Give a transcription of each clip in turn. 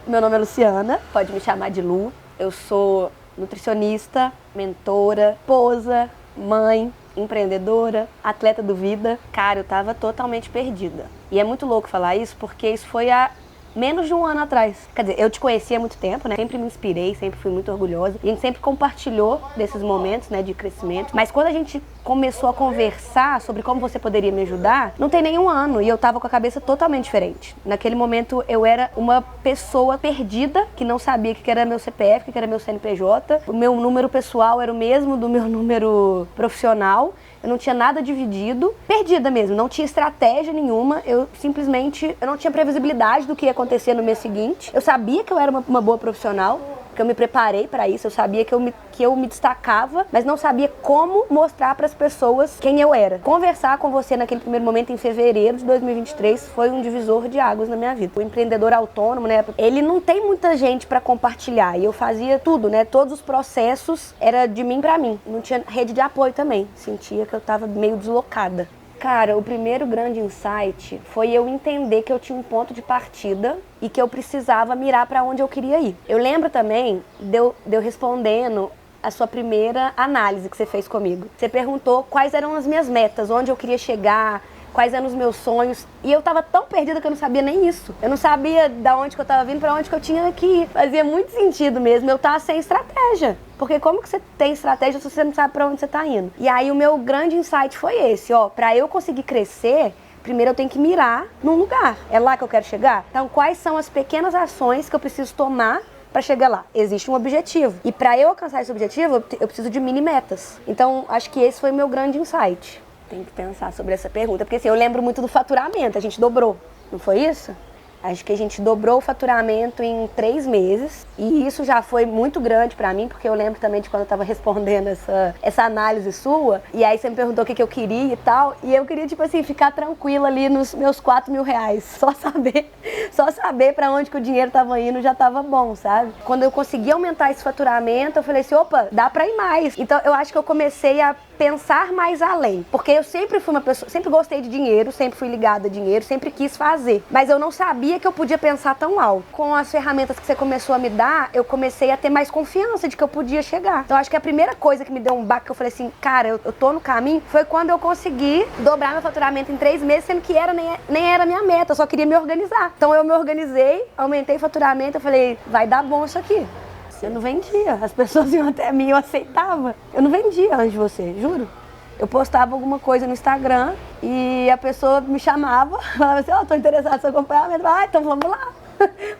Meu nome é Luciana, pode me chamar de Lu. Eu sou nutricionista, mentora, esposa, mãe, empreendedora, atleta do Vida. Cara, eu tava totalmente perdida. E é muito louco falar isso porque isso foi há menos de um ano atrás. Quer dizer, eu te conheci há muito tempo, né? Sempre me inspirei, sempre fui muito orgulhosa. E a gente sempre compartilhou desses momentos, né, de crescimento. Mas quando a gente começou a conversar sobre como você poderia me ajudar, não tem nenhum ano e eu tava com a cabeça totalmente diferente. Naquele momento eu era uma pessoa perdida, que não sabia o que era meu CPF, o que era meu CNPJ. O meu número pessoal era o mesmo do meu número profissional. Eu não tinha nada dividido, perdida mesmo, não tinha estratégia nenhuma, eu não tinha previsibilidade do que ia acontecer no mês seguinte. Eu sabia que eu era uma boa profissional, que eu me preparei para isso, eu sabia que eu me destacava, mas não sabia como mostrar para as pessoas quem eu era. Conversar com você naquele primeiro momento em fevereiro de 2023 foi um divisor de águas na minha vida. O empreendedor autônomo, né, ele não tem muita gente para compartilhar e eu fazia tudo, né, todos os processos era de mim para mim. Não tinha rede de apoio também, sentia que eu estava meio deslocada. Cara, o primeiro grande insight foi eu entender que eu tinha um ponto de partida e que eu precisava mirar para onde eu queria ir. Eu lembro também de eu respondendo a sua primeira análise que você fez comigo. Você perguntou quais eram as minhas metas, onde eu queria chegar, quais eram os meus sonhos. E eu tava tão perdida que eu não sabia nem isso. Eu não sabia de onde que eu tava vindo, para onde que eu tinha que ir. Fazia muito sentido mesmo, eu tava sem estratégia. Porque como que você tem estratégia se você não sabe para onde você tá indo? E aí o meu grande insight foi esse, ó, para eu conseguir crescer, primeiro eu tenho que mirar num lugar. É lá que eu quero chegar? Então quais são as pequenas ações que eu preciso tomar para chegar lá? Existe um objetivo. E para eu alcançar esse objetivo, eu preciso de mini metas. Então acho que esse foi o meu grande insight. Tem que pensar sobre essa pergunta, porque assim, eu lembro muito do faturamento, a gente dobrou, não foi isso? Acho que a gente dobrou o faturamento em 3 meses e isso já foi muito grande pra mim, porque eu lembro também de quando eu tava respondendo essa análise sua e aí você me perguntou o que eu queria e tal, e eu queria, tipo assim, ficar tranquila ali nos meus 4 mil reais, só saber pra onde que o dinheiro tava indo já tava bom, sabe? Quando eu consegui aumentar esse faturamento, eu falei assim, opa, dá pra ir mais. Então eu acho que eu comecei a pensar mais além, porque eu sempre fui uma pessoa, sempre gostei de dinheiro, sempre fui ligada a dinheiro, sempre quis fazer, mas eu não sabia que eu podia pensar tão alto. Com as ferramentas que você começou a me dar, eu comecei a ter mais confiança de que eu podia chegar. Então acho que a primeira coisa que me deu um baque, que eu falei assim, cara, eu tô no caminho, foi quando eu consegui dobrar meu faturamento em 3 meses, sendo que nem era minha meta, eu só queria me organizar. Então eu me organizei, aumentei o faturamento, eu falei, vai dar bom isso aqui. Eu não vendia, as pessoas iam até mim, eu aceitava. Eu não vendia antes de você, juro. Eu postava alguma coisa no Instagram e a pessoa me chamava, falava assim, ó, tô interessada no seu acompanhamento. Ah, então vamos lá.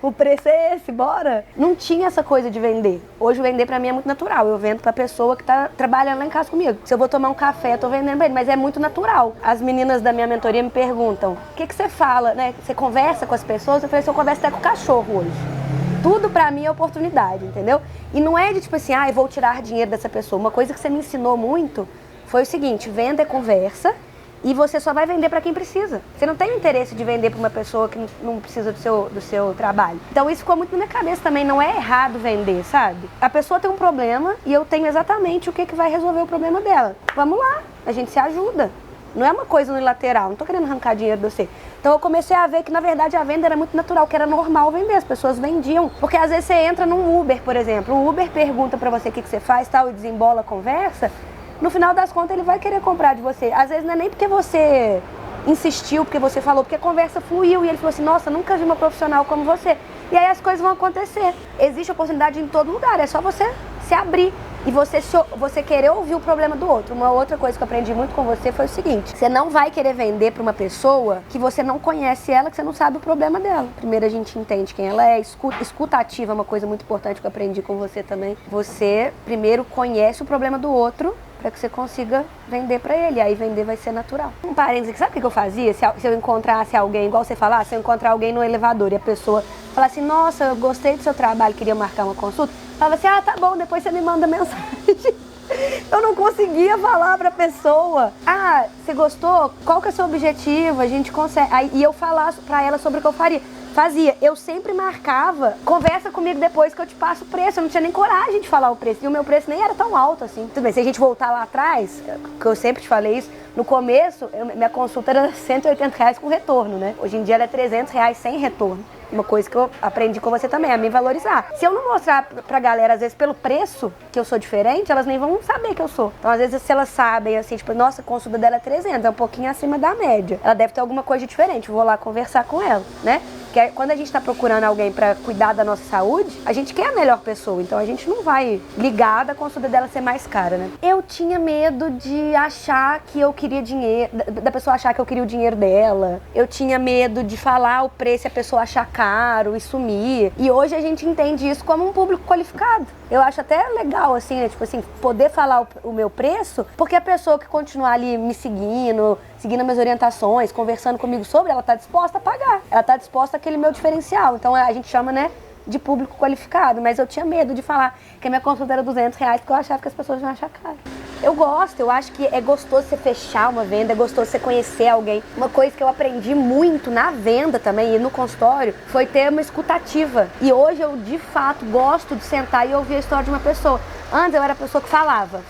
O preço é esse, bora. Não tinha essa coisa de vender. Hoje vender pra mim é muito natural. Eu vendo pra pessoa que tá trabalhando lá em casa comigo. Se eu vou tomar um café, eu tô vendendo pra ele, mas é muito natural. As meninas da minha mentoria me perguntam, o que você fala, né? Você conversa com as pessoas? Eu falei assim, eu converso até com o cachorro hoje. Tudo pra mim é oportunidade, entendeu? E não é de tipo assim, eu vou tirar dinheiro dessa pessoa. Uma coisa que você me ensinou muito foi o seguinte, venda é conversa e você só vai vender pra quem precisa. Você não tem o interesse de vender pra uma pessoa que não precisa do seu trabalho. Então isso ficou muito na minha cabeça também, não é errado vender, sabe? A pessoa tem um problema e eu tenho exatamente o que vai resolver o problema dela. Vamos lá, a gente se ajuda. Não é uma coisa unilateral, não tô querendo arrancar dinheiro de você. Então eu comecei a ver que na verdade a venda era muito natural, que era normal vender, as pessoas vendiam. Porque às vezes você entra num Uber, por exemplo, o Uber pergunta pra você o que você faz, tal, e desembola a conversa, no final das contas ele vai querer comprar de você. Às vezes não é nem porque você insistiu, porque você falou, porque a conversa fluiu e ele falou assim, nossa, nunca vi uma profissional como você. E aí as coisas vão acontecer. Existe oportunidade em todo lugar, é só você se abrir. E você querer ouvir o problema do outro. Uma outra coisa que eu aprendi muito com você foi o seguinte, você não vai querer vender para uma pessoa que você não conhece ela, que você não sabe o problema dela. Primeiro a gente entende quem ela é, escuta ativa é uma coisa muito importante que eu aprendi com você também. Você primeiro conhece o problema do outro para que você consiga vender para ele, aí vender vai ser natural. Um parênteses, sabe o que eu fazia? Se eu encontrasse alguém, igual você falar, se eu encontrar alguém no elevador e a pessoa falar assim, nossa, eu gostei do seu trabalho, queria marcar uma consulta, falava assim, tá bom, depois você me manda mensagem. Eu não conseguia falar pra pessoa, você gostou? Qual que é o seu objetivo? A gente consegue. E eu falar pra ela sobre o que eu fazia. Eu sempre marcava, conversa comigo depois que eu te passo o preço. Eu não tinha nem coragem de falar o preço. E o meu preço nem era tão alto assim. Tudo bem, se a gente voltar lá atrás, que eu sempre te falei isso, no começo, minha consulta era R$180 com retorno, né? Hoje em dia ela é R$300 sem retorno. Uma coisa que eu aprendi com você também, a me valorizar. Se eu não mostrar pra galera, às vezes, pelo preço que eu sou diferente, elas nem vão saber que eu sou. Então, às vezes, se elas sabem, assim, tipo, nossa, a consulta dela é 300, é um pouquinho acima da média. Ela deve ter alguma coisa diferente, eu vou lá conversar com ela, né? Porque quando a gente tá procurando alguém pra cuidar da nossa saúde, a gente quer a melhor pessoa, então a gente não vai ligar da consulta dela ser mais cara, né? Eu tinha medo de achar que eu queria dinheiro, da pessoa achar que eu queria o dinheiro dela. Eu tinha medo de falar o preço e a pessoa achar caro e sumir. E hoje a gente entende isso como um público qualificado. Eu acho até legal, assim, né? Tipo assim, poder falar o meu preço, porque a pessoa que continuar ali me seguindo minhas orientações, conversando comigo sobre, ela tá disposta a pagar. Ela tá disposta àquele meu diferencial. Então a gente chama, né, de público qualificado. Mas eu tinha medo de falar que a minha consulta era R$200, porque eu achava que as pessoas iam achar caro. Eu gosto, eu acho que é gostoso você fechar uma venda, é gostoso você conhecer alguém. Uma coisa que eu aprendi muito na venda também e no consultório foi ter uma escutativa. E hoje eu, de fato, gosto de sentar e ouvir a história de uma pessoa. Antes eu era a pessoa que falava.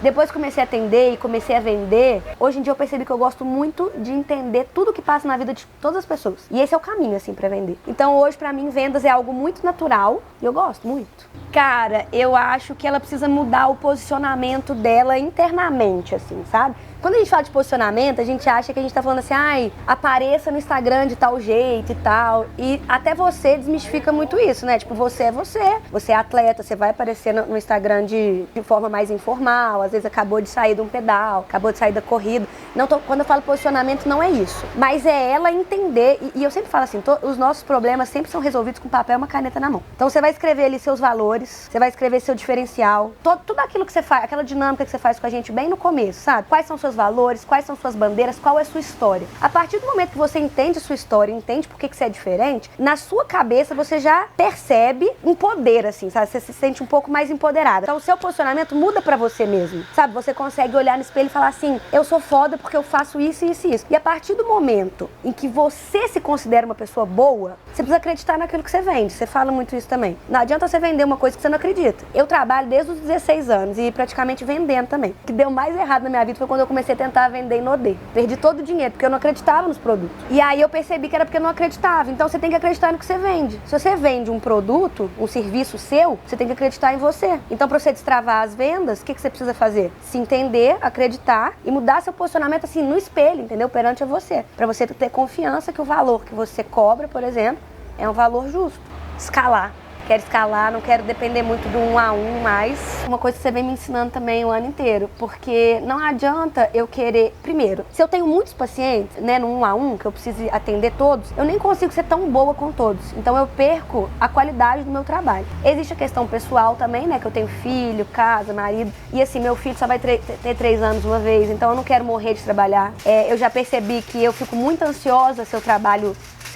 Depois comecei a atender e comecei a vender. Hoje em dia eu percebi que eu gosto muito de entender tudo que passa na vida de todas as pessoas. E esse é o caminho, assim, pra vender. Então hoje, pra mim, vendas é algo muito natural e eu gosto muito. Cara, eu acho que ela precisa mudar o posicionamento dela internamente, assim, sabe? Quando a gente fala de posicionamento, a gente acha que a gente tá falando assim, ai, apareça no Instagram de tal jeito e tal. E até você desmistifica muito isso, né? Tipo, você é atleta, você vai aparecer no Instagram de forma mais informal, às vezes acabou de sair de um pedal, acabou de sair da corrida. Não quando eu falo posicionamento, não é isso. Mas é ela entender, e eu sempre falo assim, os nossos problemas sempre são resolvidos com papel e uma caneta na mão. Então você vai escrever ali seus valores, você vai escrever seu diferencial, tudo aquilo que você faz, aquela dinâmica que você faz com a gente bem no começo, sabe? Quais são seus valores, quais são suas bandeiras, qual é a sua história. A partir do momento que você entende a sua história, entende por que você é diferente, na sua cabeça você já percebe um poder, assim, sabe? Você se sente um pouco mais empoderada. Então o seu posicionamento muda pra você mesmo, sabe? Você consegue olhar no espelho e falar assim, eu sou foda porque eu faço isso, isso e isso. E a partir do momento em que você se considera uma pessoa boa, você precisa acreditar naquilo que você vende. Você fala muito isso também. Não adianta você vender uma coisa que você não acredita. Eu trabalho desde os 16 anos e praticamente vendendo também. O que deu mais errado na minha vida foi quando eu comecei a tentar vender em Nodê. Perdi todo o dinheiro, porque eu não acreditava nos produtos. E aí eu percebi que era porque eu não acreditava. Então você tem que acreditar no que você vende. Se você vende um produto, um serviço seu, você tem que acreditar em você. Então pra você destravar as vendas, o que você precisa fazer? Se entender, acreditar e mudar seu posicionamento assim no espelho, entendeu? Perante a você. Pra você ter confiança que o valor que você cobra, por exemplo, é um valor justo. Escalar. Quero escalar, não quero depender muito do 1 a 1 mais. Uma coisa que você vem me ensinando também o ano inteiro, porque não adianta eu querer... Primeiro, se eu tenho muitos pacientes, né, no 1 a 1, que eu preciso atender todos, eu nem consigo ser tão boa com todos. Então eu perco a qualidade do meu trabalho. Existe a questão pessoal também, né, que eu tenho filho, casa, marido, e assim, meu filho só vai ter 3 anos uma vez, então eu não quero morrer de trabalhar. Eu já percebi que eu fico muito ansiosa se eu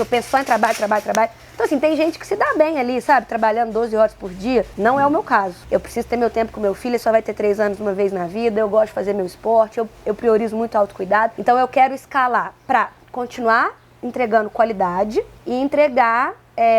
penso só em trabalho. Então assim, tem gente que se dá bem ali, sabe? Trabalhando 12 horas por dia. Não é o meu caso. Eu preciso ter meu tempo com meu filho, ele só vai ter 3 anos uma vez na vida. Eu gosto de fazer meu esporte, eu priorizo muito autocuidado. Então eu quero escalar pra continuar entregando qualidade e entregar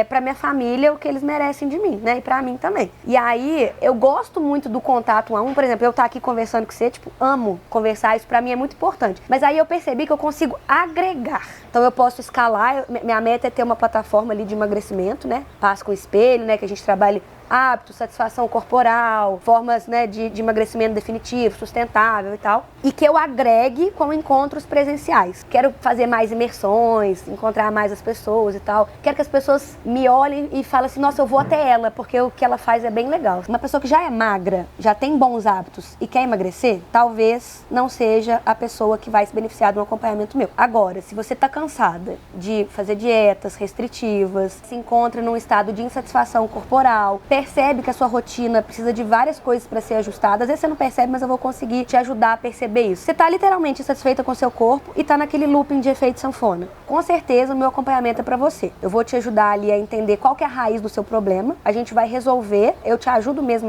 pra minha família o que eles merecem de mim, né? E pra mim também. E aí, eu gosto muito do contato 1 a 1. Por exemplo, eu estar aqui conversando com você, tipo, amo conversar, isso pra mim é muito importante. Mas aí eu percebi que eu consigo agregar. Então eu posso escalar, minha meta é ter uma plataforma ali de emagrecimento, né? Passo com espelho, né? Que a gente trabalhe hábitos, satisfação corporal, formas, né, de emagrecimento definitivo, sustentável e tal. E que eu agregue com encontros presenciais. Quero fazer mais imersões, encontrar mais as pessoas e tal. Quero que as pessoas me olhem e falem assim, nossa, eu vou até ela, porque o que ela faz é bem legal. Uma pessoa que já é magra, já tem bons hábitos e quer emagrecer, talvez não seja a pessoa que vai se beneficiar de um acompanhamento meu. Agora, se você tá cansada de fazer dietas restritivas, se encontra num estado de insatisfação corporal, percebe que a sua rotina precisa de várias coisas para ser ajustada. Às vezes você não percebe, mas eu vou conseguir te ajudar a perceber isso. Você está literalmente insatisfeita com o seu corpo e está naquele looping de efeito sanfona. Com certeza o meu acompanhamento é para você. Eu vou te ajudar ali a entender qual que é a raiz do seu problema. A gente vai resolver, eu te ajudo mesmo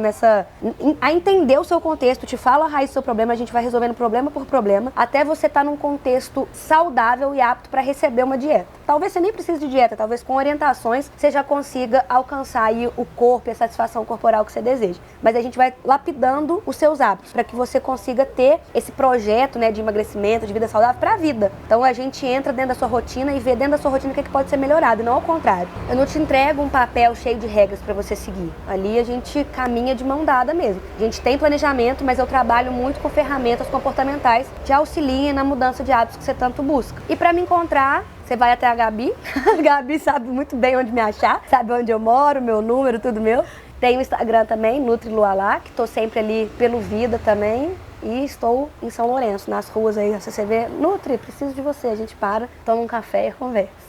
a entender o seu contexto, te falo a raiz do seu problema, a gente vai resolvendo problema por problema, até você estar num contexto saudável e apto para receber uma dieta. Talvez você nem precise de dieta, talvez com orientações você já consiga alcançar aí o corpo e a satisfação corporal que você deseja. Mas a gente vai lapidando os seus hábitos para que você consiga ter esse projeto, né, de emagrecimento, de vida saudável para a vida. Então a gente entra dentro da sua rotina e vê dentro da sua rotina o que pode ser melhorado, e não ao contrário. Eu não te entrego um papel cheio de regras para você seguir. Ali a gente caminha de mão dada mesmo. A gente tem planejamento, mas eu trabalho muito com ferramentas comportamentais que auxiliem na mudança de hábitos que você tanto busca. E para me encontrar, você vai até a Gabi. A Gabi sabe muito bem onde me achar, sabe onde eu moro, meu número, tudo meu. Tem o Instagram também, NutriLualá, que estou sempre ali pelo Vida também. E estou em São Lourenço, nas ruas aí. Se você vê, Nutri, preciso de você. A gente para, toma um café e conversa.